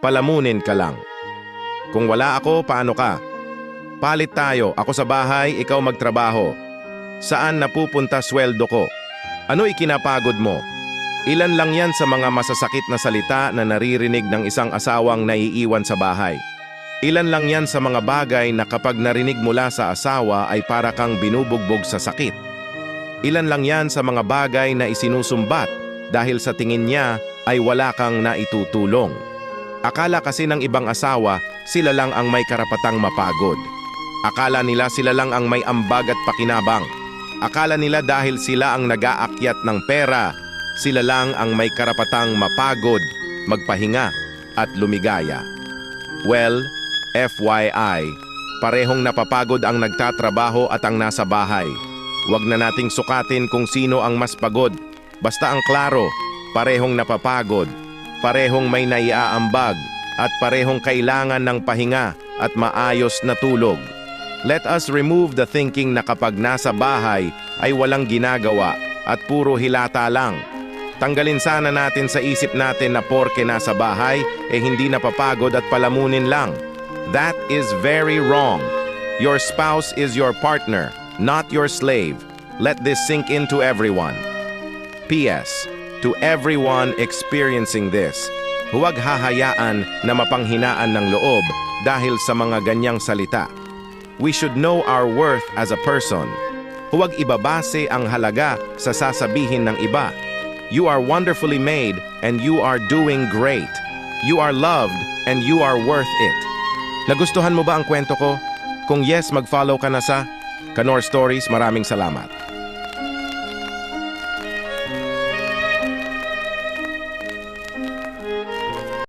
Palamunin ka lang. Kung wala ako, paano ka? Palit tayo, ako sa bahay, ikaw magtrabaho. Saan napupunta sweldo ko? Ano ikinapagod mo? Ilan lang yan sa mga masasakit na salita na naririnig ng isang asawang naiiwan sa bahay. Ilan lang yan sa mga bagay na kapag narinig mula sa asawa ay para kang binubugbog sa sakit. Ilan lang yan sa mga bagay na isinusumbat dahil sa tingin niya ay wala kang naitutulong. Akala kasi ng ibang asawa, sila lang ang may karapatang mapagod. Akala nila sila lang ang may ambag at pakinabang. Akala nila dahil sila ang nag-aakyat ng pera, sila lang ang may karapatang mapagod, magpahinga at lumigaya. Well, FYI, parehong napapagod ang nagtatrabaho at ang nasa bahay. Huwag na nating sukatin kung sino ang mas pagod. Basta ang klaro, parehong napapagod, parehong may naiaambag, at parehong kailangan ng pahinga at maayos na tulog. Let us remove the thinking na kapag nasa bahay ay walang ginagawa at puro hilata lang. Tanggalin sana natin sa isip natin na porke nasa bahay hindi napapagod at palamunin lang. That is very wrong. Your spouse is your partner, not your slave. Let this sink into everyone. P.S. To everyone experiencing this, huwag hahayaan na mapanghinaan ng loob dahil sa mga ganyang salita. We should know our worth as a person. Huwag ibabase ang halaga sa sasabihin ng iba. You are wonderfully made and you are doing great. You are loved and you are worth it. Nagustuhan mo ba ang kwento ko? Kung yes, mag-follow ka na sa Kanor Stories. Maraming salamat.